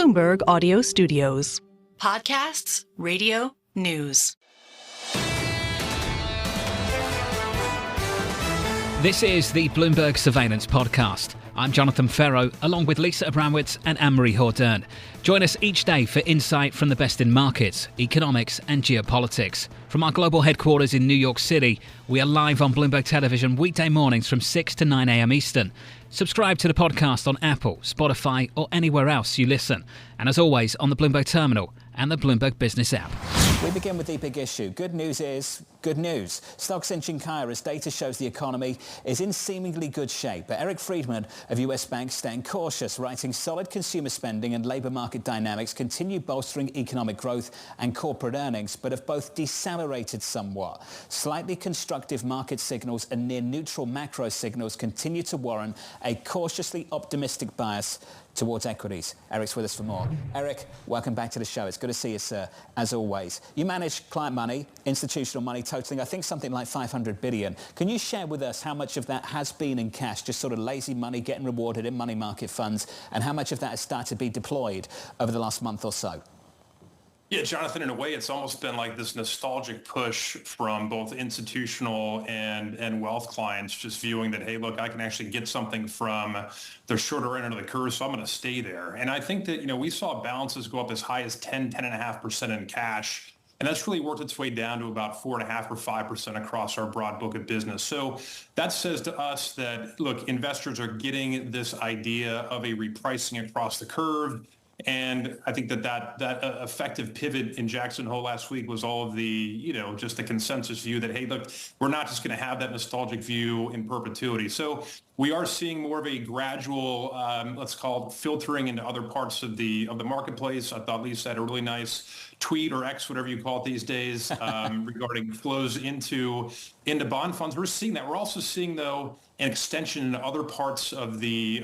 Bloomberg Audio Studios. Podcasts, radio, news. This is the Bloomberg Surveillance Podcast. I'm Jon Ferro, along with Lisa Abramowicz and Anne-Marie Hordern. Join us each day for insight from the best in markets, economics and geopolitics. From our global headquarters in New York City, we are live on Bloomberg Television weekday mornings from 6 to 9 a.m. Eastern. Subscribe to the podcast on Apple, Spotify or anywhere else you listen. And as always, on the Bloomberg Terminal and the Bloomberg Business app. We begin with the big issue. Good news is good news. Stocks inching higher as data shows the economy is in seemingly good shape. But Eric Freedman of US Bank staying cautious, writing solid consumer spending and labour market dynamics continue bolstering economic growth and corporate earnings, but have both decelerated somewhat. Slightly constructive market signals and near neutral macro signals continue to warrant a cautiously optimistic bias towards equities. Eric's with us for more. Eric, welcome back to the show. It's good to see you, sir, as always. You manage client money, institutional money totaling, I think, something like 500 billion. Can you share with us how much of that has been in cash, just sort of lazy money getting rewarded in money market funds, and how much of that has started to be deployed over the last month or so? Yeah, Jonathan, in a way, it's almost been like this nostalgic push from both institutional and wealth clients just viewing that, hey, look, I can actually get something from the shorter end of the curve, so I'm going to stay there. And I think that, we saw balances go up as high as 10.5% in cash. And that's really worked its way down to about 4.5 or 5% across our broad book of business. So that says to us that, look, investors are getting this idea of a repricing across the curve. And I think that effective pivot in Jackson Hole last week was all of the, just the consensus view that, hey, look, we're not just going to have that nostalgic view in perpetuity. So we are seeing more of a gradual, let's call it, filtering into other parts of the marketplace. I thought Lisa had a really nice tweet, or X, whatever you call it these days, regarding flows into bond funds. We're seeing that. We're also seeing, though, an extension into other parts of the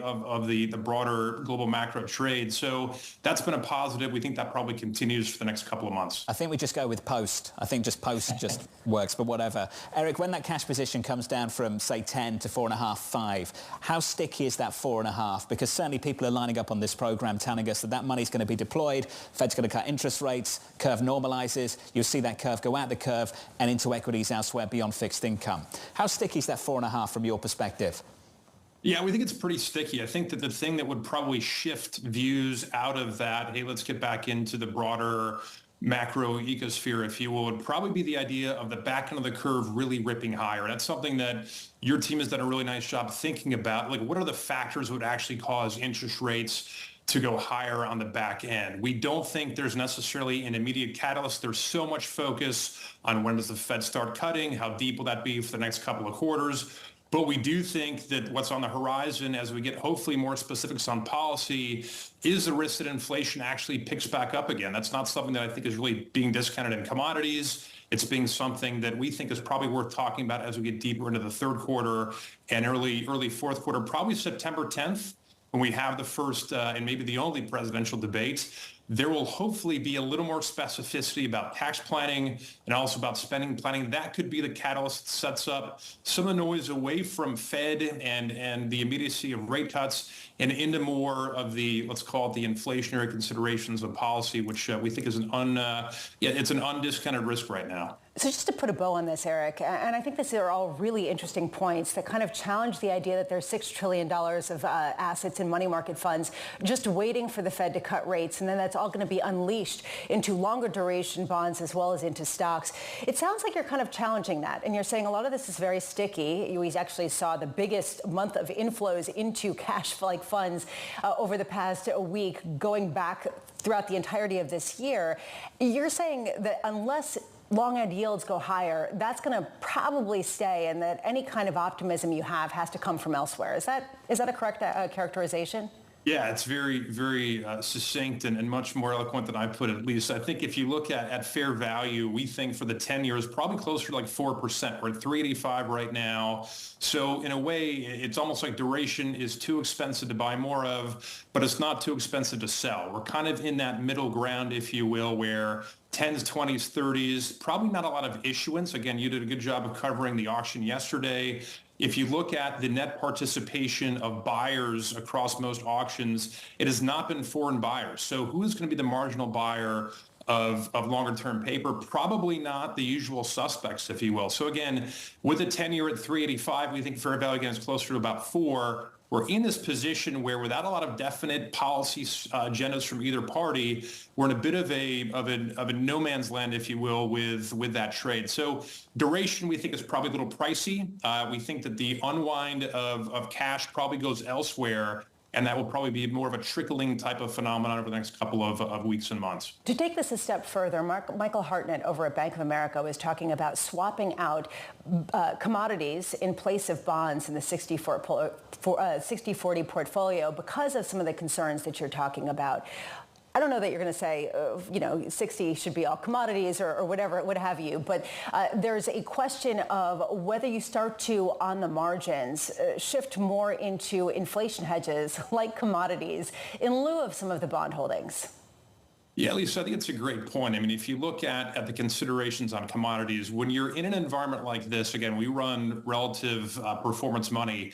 broader global macro trade. So that's been a positive. We think that probably continues for the next couple of months. I think we just go with post. I think just post just works, but whatever. Eric, when that cash position comes down from, say, 10 to 4.5, 5, how sticky is that 4.5? Because certainly people are lining up on this program telling us that money's going to be deployed, Fed's going to cut interest rates, curve normalizes, you'll see that curve go out the curve and into equities elsewhere beyond fixed income. How sticky is that 4.5 from your perspective? Yeah, we think it's pretty sticky. I think that the thing that would probably shift views out of that, hey, let's get back into the broader macro ecosphere, if you will, would probably be the idea of the back end of the curve really ripping higher. That's something that your team has done a really nice job thinking about. Like, what are the factors that would actually cause interest rates to go higher on the back end? We don't think there's necessarily an immediate catalyst. There's so much focus on when does the Fed start cutting, how deep will that be for the next couple of quarters. But we do think that what's on the horizon, as we get hopefully more specifics on policy, is the risk that inflation actually picks back up again. That's not something that I think is really being discounted in commodities. It's being something that we think is probably worth talking about as we get deeper into the third quarter and early fourth quarter, probably September 10th, when we have the first and maybe the only presidential debate. There will hopefully be a little more specificity about tax planning and also about spending planning. That could be the catalyst that sets up some of the noise away from Fed and the immediacy of rate cuts and into more of the, let's call it, the inflationary considerations of policy, which we think is it's an undiscounted risk right now. So just to put a bow on this, Eric, and I think these are all really interesting points that kind of challenge the idea that there's $6 trillion of assets in money market funds just waiting for the Fed to cut rates, and then that's all going to be unleashed into longer duration bonds as well as into stocks. It sounds like you're kind of challenging that, and you're saying a lot of this is very sticky. We actually saw the biggest month of inflows into cash-like funds over the past week, going back throughout the entirety of this year. You're saying that unless long-end yields go higher, that's going to probably stay, and that any kind of optimism you have has to come from elsewhere. Is that a correct characterization? Yeah, it's very, very succinct and much more eloquent than I put it, Lisa. I think if you look at fair value, we think for the 10 years, probably closer to like 4%. We're at 385 right now. So in a way, it's almost like duration is too expensive to buy more of, but it's not too expensive to sell. We're kind of in that middle ground, if you will, where 10s, 20s, 30s, probably not a lot of issuance. Again, you did a good job of covering the auction yesterday. if you look at the net participation of buyers across most auctions, it has not been foreign buyers. So who is going to be the marginal buyer of longer-term paper? Probably not the usual suspects, if you will. So again, with a 10-year at 385, we think fair value again is closer to about 4. We're in this position where, without a lot of definite policy agendas from either party, we're in a bit of a no man's land, if you will, with that trade. So duration, we think, is probably a little pricey. We think that the unwind of cash probably goes elsewhere, and that will probably be more of a trickling type of phenomenon over the next couple of weeks and months. To take this a step further, Michael Hartnett over at Bank of America was talking about swapping out commodities in place of bonds in the 60-40 portfolio because of some of the concerns that you're talking about. I don't know that you're going to say, 60 should be all commodities or whatever, what have you. But there's a question of whether you start to, on the margins, shift more into inflation hedges like commodities in lieu of some of the bond holdings. Yeah, Lisa, I think it's a great point. I mean, if you look at the considerations on commodities, when you're in an environment like this, again, we run relative performance money.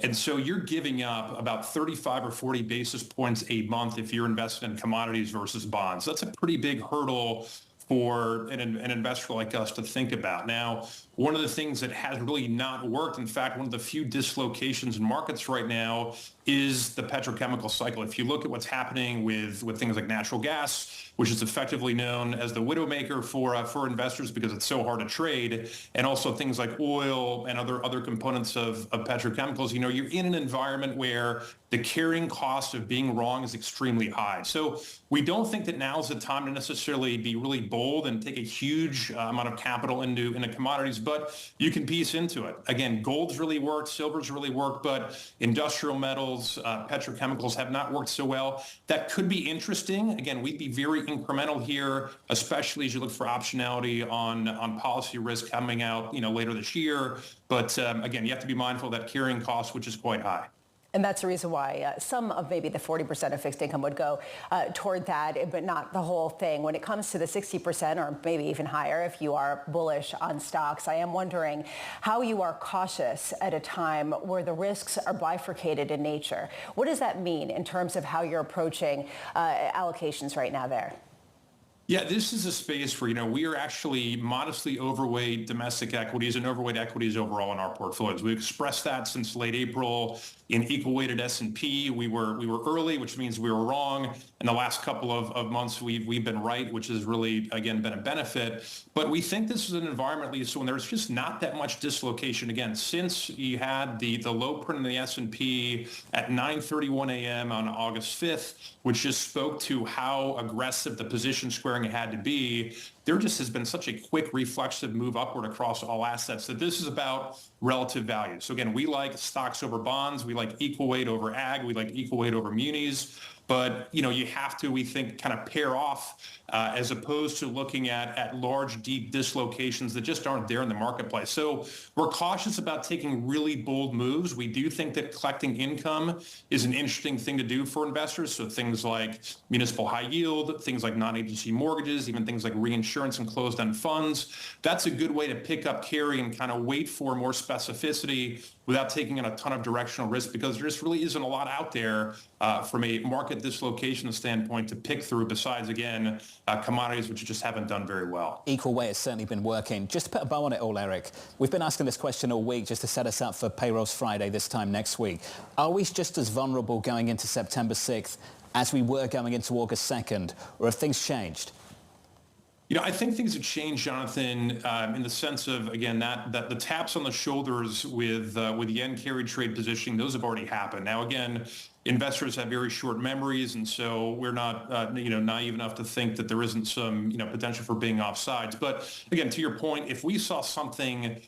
And so you're giving up about 35 or 40 basis points a month if you're invested in commodities versus bonds. That's a pretty big hurdle for an investor like us to think about. Now, one of the things that has really not worked, in fact, one of the few dislocations in markets right now is the petrochemical cycle. If you look at what's happening with things like natural gas, which is effectively known as the widowmaker for investors because it's so hard to trade, and also things like oil and other components of petrochemicals, you're in an environment where the carrying cost of being wrong is extremely high. So we don't think that now is the time to necessarily be really bold and take a huge amount of capital into commodities, but you can piece into it. Again, gold's really worked, silver's really worked, but industrial metals, petrochemicals have not worked so well. That could be interesting. Again, we'd be very incremental here, especially as you look for optionality on policy risk coming out, later this year. But again, you have to be mindful of that carrying cost, which is quite high. And that's the reason why some of maybe the 40% of fixed income would go toward that, but not the whole thing. When it comes to the 60% or maybe even higher, if you are bullish on stocks, I am wondering how you are cautious at a time where the risks are bifurcated in nature. What does that mean in terms of how you're approaching allocations right now there? Yeah, this is a space where, we are actually modestly overweight domestic equities and overweight equities overall in our portfolios. We've expressed that since late April. In equal weighted S&P, we were early, which means we were wrong. In the last couple of months, we've been right, which has really, again, been a benefit. But we think this is an environment, Lisa, when there's just not that much dislocation. Again, since you had the low print in the S&P at 9:31 a.m. on August 5th, which just spoke to how aggressive the position squaring had to be, there just has been such a quick reflexive move upward across all assets that this is about relative value. So again, we like stocks over bonds. We like equal weight over ag. We like equal weight over munis. But, you have to, we think, kind of pair off as opposed to looking at large, deep dislocations that just aren't there in the marketplace. So we're cautious about taking really bold moves. We do think that collecting income is an interesting thing to do for investors. So things like municipal high yield, things like non-agency mortgages, even things like reinsurance and closed-end funds. That's a good way to pick up carry and kind of wait for more specificity without taking on a ton of directional risk, because there just really isn't a lot out there from a market dislocation standpoint to pick through besides, again, commodities, which just haven't done very well. Equal weight has certainly been working. Just to put a bow on it all, Eric, we've been asking this question all week just to set us up for Payrolls Friday this time next week. Are we just as vulnerable going into September 6th as we were going into August 2nd, or have things changed? I think things have changed, Jonathan, in the sense of, again, that the taps on the shoulders with yen carry trade positioning, those have already happened. Now, again, investors have very short memories, and so we're not, naive enough to think that there isn't some, potential for being offsides. But again, to your point, if we saw something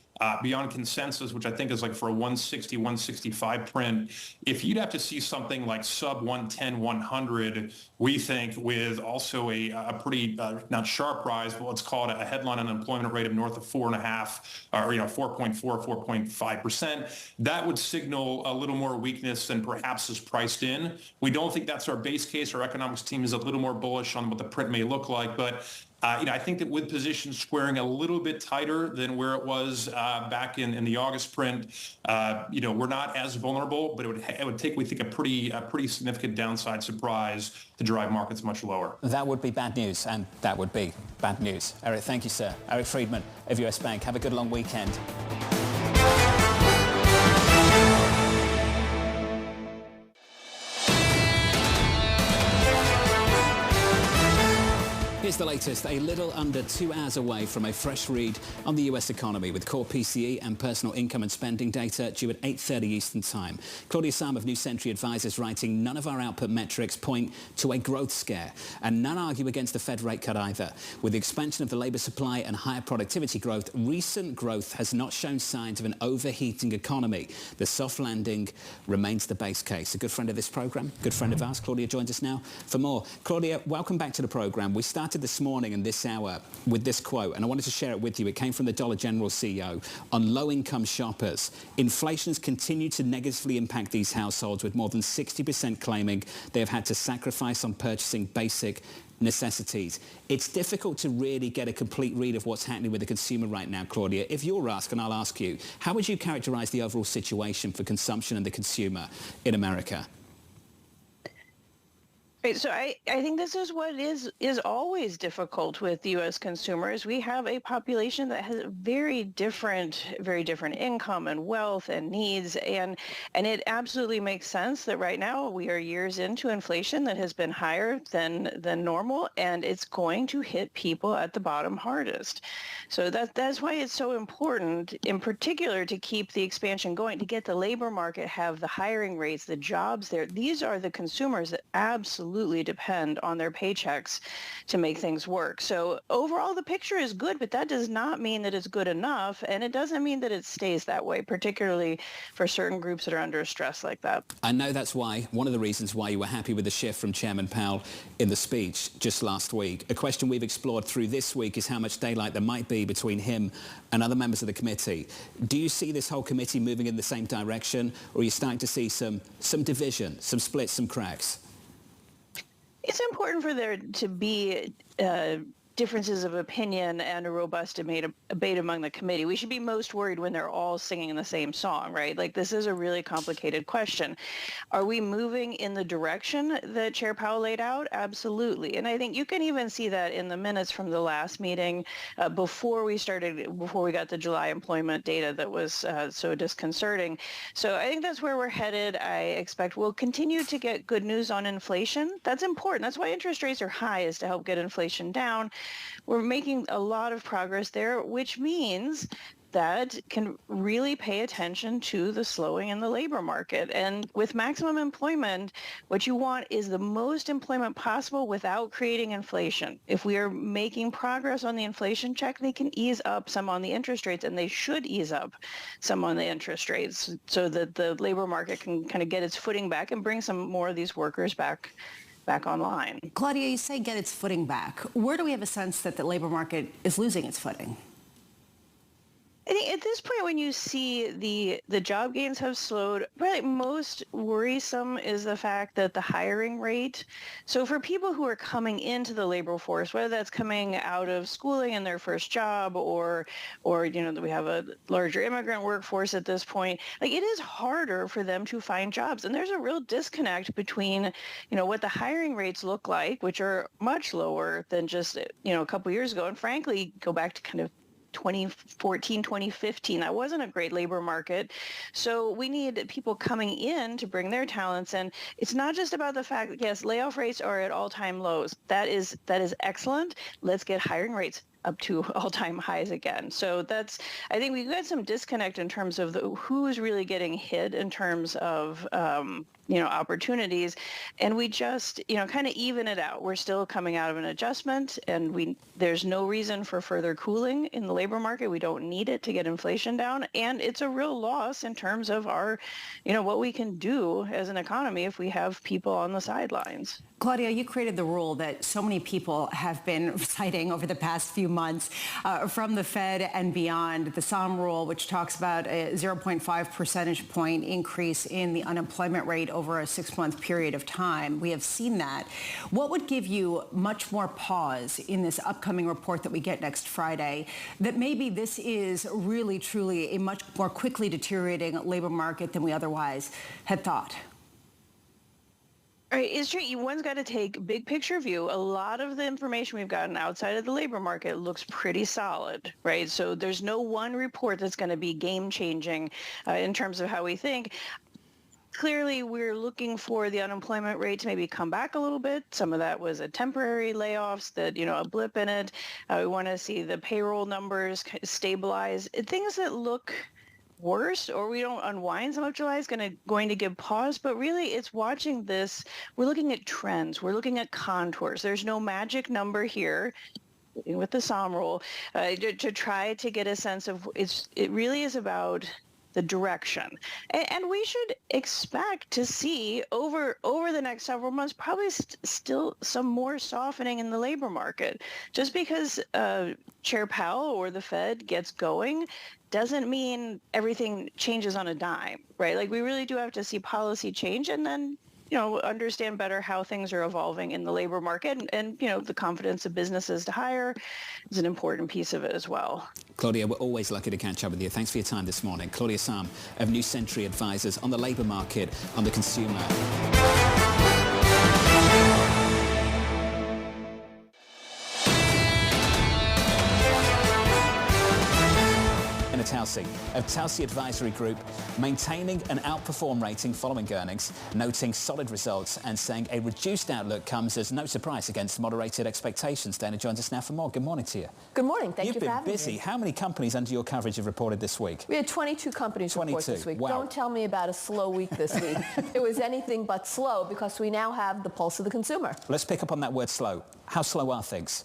beyond consensus, which I think is like for a 160, 165 print, if you'd have to see something like sub 110, 100, we think, with also a pretty, not sharp rise, but let's call it a headline unemployment rate of north of 4.5 or 4.4, 4.5%, that would signal a little more weakness than perhaps is priced in. We don't think that's our base case. Our economics team is a little more bullish on what the print may look like, but I think that with positions squaring a little bit tighter than where it was back in the August print, we're not as vulnerable, but it would take, we think, a pretty significant downside surprise to drive markets much lower. That would be bad news, and that would be bad news. Eric, thank you, sir. Eric Freedman of US Bank. Have a good long weekend. Here's the latest, a little under 2 hours away from a fresh read on the US economy with core PCE and personal income and spending data due at 8:30 Eastern Time. Claudia Sahm of New Century Advisors writing, none of our output metrics point to a growth scare, and none argue against the Fed rate cut either. With the expansion of the labour supply and higher productivity growth, recent growth has not shown signs of an overheating economy. The soft landing remains the base case. A good friend of this programme, good friend of ours, Claudia joins us now for more. Claudia, welcome back to the programme. We started this morning and this hour with this quote, and I wanted to share it with you. It came from the Dollar General CEO on low-income shoppers. Inflation has continued to negatively impact these households, with more than 60% claiming they have had to sacrifice on purchasing basic necessities. It's difficult to really get a complete read of what's happening with the consumer right now, Claudia. If you're asked, and I'll ask you, how would you characterize the overall situation for consumption and the consumer in America? Right, so I think this is what is always difficult with the U.S. consumers. We have a population that has very different income and wealth and needs, and it absolutely makes sense that right now we are years into inflation that has been higher than normal, and it's going to hit people at the bottom hardest. So that's why it's so important, in particular, to keep the expansion going, to get the labor market, have the hiring rates, the jobs there. These are the consumers that absolutely depend on their paychecks to make things work. So overall, the picture is good, but that does not mean that it's good enough, and it doesn't mean that it stays that way, particularly for certain groups that are under stress like that. I know that's why, one of the reasons why you were happy with the shift from Chairman Powell in the speech just last week. A question we've explored through this week is how much daylight there might be between him and other members of the committee. Do you see this whole committee moving in the same direction, or are you starting to see some division, some splits, some cracks? It's important for there to be differences of opinion and a robust debate among the committee. We should be most worried when they're all singing the same song, right? Like, this is a really complicated question. Are we moving in the direction that Chair Powell laid out? Absolutely. And I think you can even see that in the minutes from the last meeting before we got the July employment data that was so disconcerting. So I think that's where we're headed. I expect we'll continue to get good news on inflation. That's important. That's why interest rates are high, is to help get inflation down. We're making a lot of progress there, which means that can really pay attention to the slowing in the labor market. And with maximum employment, what you want is the most employment possible without creating inflation. If we are making progress on the inflation check, they can ease up some on the interest rates, and they should ease up some on the interest rates so that the labor market can kind of get its footing back and bring some more of these workers back online. Claudia, you say get its footing back. Where do we have a sense that the labor market is losing its footing? I think at this point, when you see the job gains have slowed, probably most worrisome is the fact that the hiring rate. So for people who are coming into the labor force, whether that's coming out of schooling in their first job, or we have a larger immigrant workforce at this point, like, it is harder for them to find jobs. And there's a real disconnect between, what the hiring rates look like, which are much lower than just, a couple years ago. And frankly, go back to kind of 2014, 2015, that wasn't a great labor market. So we need people coming in to bring their talents. And it's not just about the fact that, yes, layoff rates are at all-time lows. That is excellent. Let's get hiring rates up to all-time highs again. So I think we've got some disconnect in terms of who's really getting hit in terms of opportunities, and we just kind of even it out. We're still coming out of an adjustment, and there's no reason for further cooling in the labor market. We don't need it to get inflation down, and it's a real loss in terms of our what we can do as an economy if we have people on the sidelines. Claudia, you created the rule that so many people have been citing over the past few few months from the Fed and beyond. The Sahm rule, which talks about a 0.5 percentage point increase in the unemployment rate over a 6-month period of time. We have seen that. What would give you much more pause in this upcoming report that we get next Friday, that maybe this is really, truly a much more quickly deteriorating labor market than we otherwise had thought? All right, it's true. One's got to take big picture view. A lot of the information we've gotten outside of the labor market looks pretty solid, right? So there's no one report that's going to be game changing in terms of how we think. Clearly, we're looking for the unemployment rate to maybe come back a little bit. Some of that was a temporary layoffs, that, a blip in it. We want to see the payroll numbers stabilize. Things that look worse, or we don't unwind some of July, is going to give pause. But really, it's watching this. We're looking at trends. We're looking at contours. There's no magic number here with the Sahm rule to try to get a sense of it really is about the direction. And we should expect to see over the next several months probably still some more softening in the labor market. Just because Chair Powell or the Fed gets going doesn't mean everything changes on a dime, right? Like, we really do have to see policy change and then understand better how things are evolving in the labor market. And the confidence of businesses to hire is an important piece of it as well. Claudia, we're always lucky to catch up with you. Thanks for your time this morning. Claudia Sahm of New Century Advisors on the labor market, on the consumer. Telsey of Telsey Advisory Group, maintaining an outperform rating following earnings, noting solid results and saying a reduced outlook comes as no surprise against moderated expectations. Dana joins us now for more. Good morning to you. Good morning. Thank you for having me. You've been busy. How many companies under your coverage have reported this week? We had 22 companies report this week. Wow. Don't tell me about a slow week this week. It was anything but slow because we now have the pulse of the consumer. Let's pick up on that word slow. How slow are things?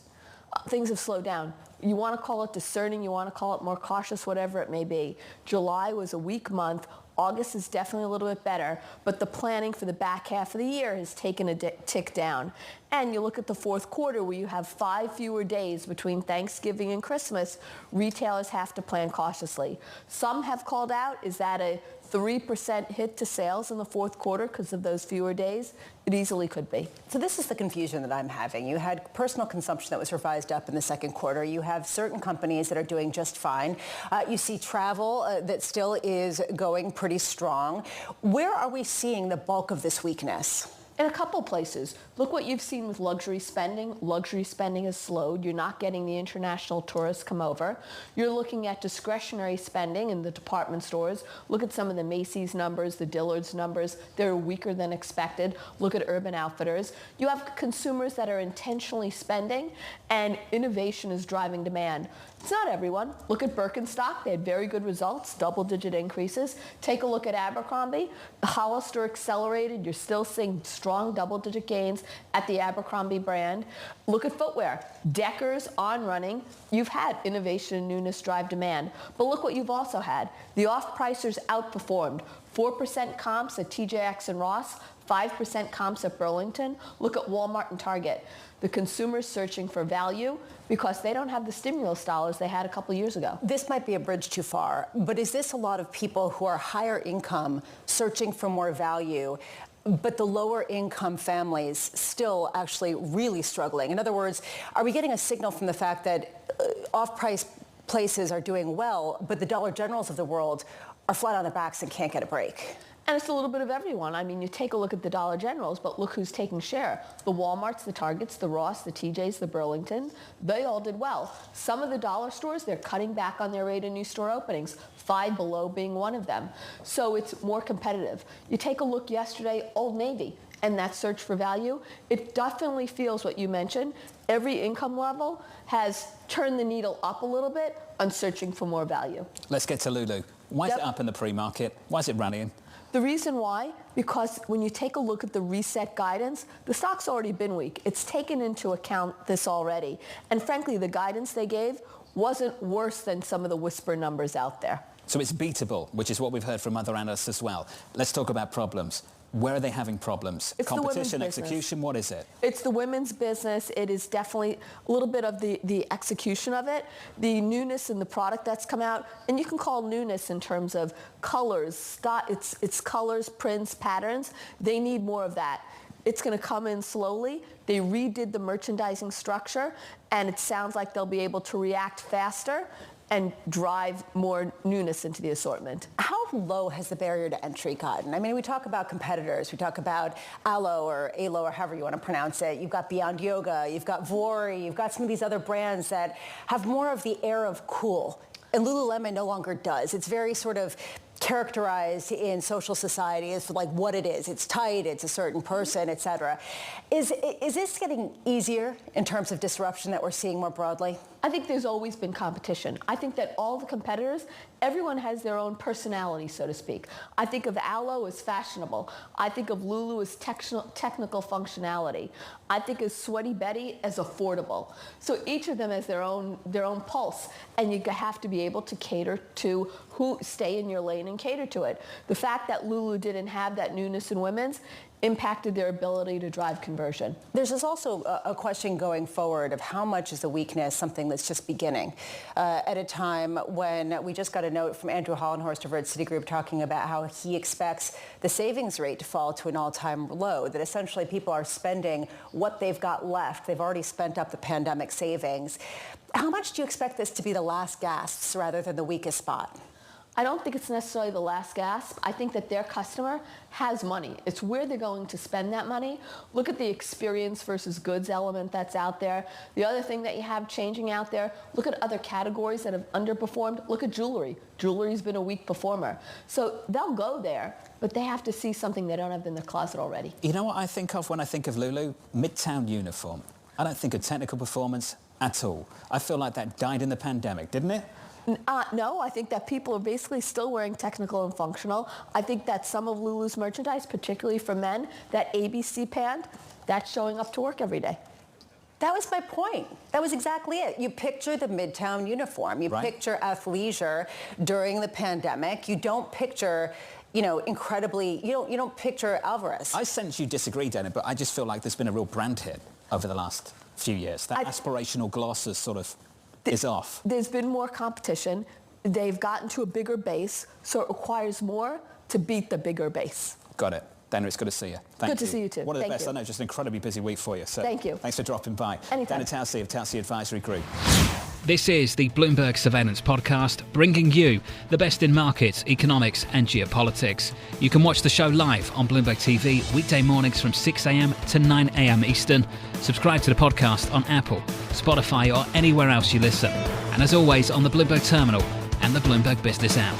Things have slowed down. You want to call it discerning, you want to call it more cautious, whatever it may be. July was a weak month. August is definitely a little bit better, but the planning for the back half of the year has taken a tick down. And you look at the fourth quarter where you have 5 fewer days between Thanksgiving and Christmas, retailers have to plan cautiously. Some have called out, is that a 3% hit to sales in the fourth quarter because of those fewer days? It easily could be. So this is the confusion that I'm having. You had personal consumption that was revised up in the second quarter. You have certain companies that are doing just fine. You see travel that still is going pretty strong. Where are we seeing the bulk of this weakness? In a couple places. Look what you've seen with luxury spending. Luxury spending has slowed. You're not getting the international tourists come over. You're looking at discretionary spending in the department stores. Look at some of the Macy's numbers, the Dillard's numbers. They're weaker than expected. Look at Urban Outfitters. You have consumers that are intentionally spending, and innovation is driving demand. It's not everyone. Look at Birkenstock. They had very good results, double-digit increases. Take a look at Abercrombie. Hollister accelerated. You're still seeing strong double-digit gains at the Abercrombie brand. Look at footwear. Deckers, On Running. You've had innovation and newness drive demand. But look what you've also had. The off-pricers outperformed. 4% comps at TJX and Ross, 5% comps at Burlington. Look at Walmart and Target. The consumer's searching for value because they don't have the stimulus dollars they had a couple years ago. This might be a bridge too far, but is this a lot of people who are higher income searching for more value, but the lower income families still actually really struggling? In other words, are we getting a signal from the fact that off-price places are doing well, but the Dollar Generals of the world are flat on their backs and can't get a break? And it's a little bit of everyone. I mean, you take a look at the Dollar Generals, but look who's taking share. The Walmarts, the Targets, the Ross, the TJs, the Burlington, they all did well. Some of the dollar stores, they're cutting back on their rate of new store openings, Five Below being one of them. So it's more competitive. You take a look yesterday, Old Navy, and that search for value, it definitely feels what you mentioned. Every income level has turned the needle up a little bit on searching for more value. Let's get to Lulu. Why is it up in the pre-market? Why is it rallying? The reason why, because when you take a look at the reset guidance, the stock's already been weak. It's taken into account this already. And frankly, the guidance they gave wasn't worse than some of the whisper numbers out there. So it's beatable, which is what we've heard from other analysts as well. Let's talk about problems. Where are they having problems? It's competition, the women's execution, business. What is it? It's the women's business. It is definitely a little bit of the execution of it, the newness in the product that's come out. And you can call newness in terms of colors, it's colors, prints, patterns. They need more of that. It's going to come in slowly. They redid the merchandising structure, and it sounds like they'll be able to react faster and drive more newness into the assortment. How low has the barrier to entry gotten? I mean, we talk about competitors. We talk about Alo or however you want to pronounce it. You've got Beyond Yoga. You've got Vori. You've got some of these other brands that have more of the air of cool. And Lululemon no longer does. It's very sort of characterized in social society as for like what it is. It's tight, it's a certain person, et cetera. Is this getting easier in terms of disruption that we're seeing more broadly? I think there's always been competition. I think that all the competitors, everyone has their own personality, so to speak. I think of Alo as fashionable. I think of Lulu as technical functionality. I think of Sweaty Betty as affordable. So each of them has their own pulse, and you have to be able to cater to who stay in your lane and cater to it. The fact that Lulu didn't have that newness in women's impacted their ability to drive conversion. There's also a question going forward of how much is the weakness something that's just beginning at a time when we just got a note from Andrew Hollenhorst over at Citigroup talking about how he expects the savings rate to fall to an all-time low, that essentially people are spending what they've got left. They've already spent up the pandemic savings. How much do you expect this to be the last gasps rather than the weakest spot? I don't think it's necessarily the last gasp. I think that their customer has money. It's where they're going to spend that money. Look at the experience versus goods element that's out there. The other thing that you have changing out there, look at other categories that have underperformed. Look at jewelry. Jewelry's been a weak performer. So they'll go there, but they have to see something they don't have in their closet already. You know what I think of when I think of Lulu? Midtown uniform. I don't think of technical performance at all. I feel like that died in the pandemic, didn't it? No, I think that people are basically still wearing technical and functional. I think that some of Lulu's merchandise, particularly for men, that ABC pant, that's showing up to work every day. That was my point. That was exactly it. You picture the Midtown uniform. You picture athleisure during the pandemic. You don't picture, incredibly, you don't picture Alvarez. I sense you disagree, Dana, but I just feel like there's been a real brand hit over the last few years. That aspirational gloss is sort of is off. There's been more competition. They've gotten to a bigger base, so it requires more to beat the bigger base. Got it. Dana, it's good to see you. Thank you. Good to see you too. One of the best. I know, just an incredibly busy week for you. So thank you. Thanks for dropping by. Anytime. Dana Telsey of Telsey Advisory Group. This is the Bloomberg Surveillance Podcast, bringing you the best in markets, economics and geopolitics. You can watch the show live on Bloomberg TV weekday mornings from 6 a.m. to 9 a.m. Eastern. Subscribe to the podcast on Apple, Spotify or anywhere else you listen. And as always, on the Bloomberg Terminal and the Bloomberg Business app.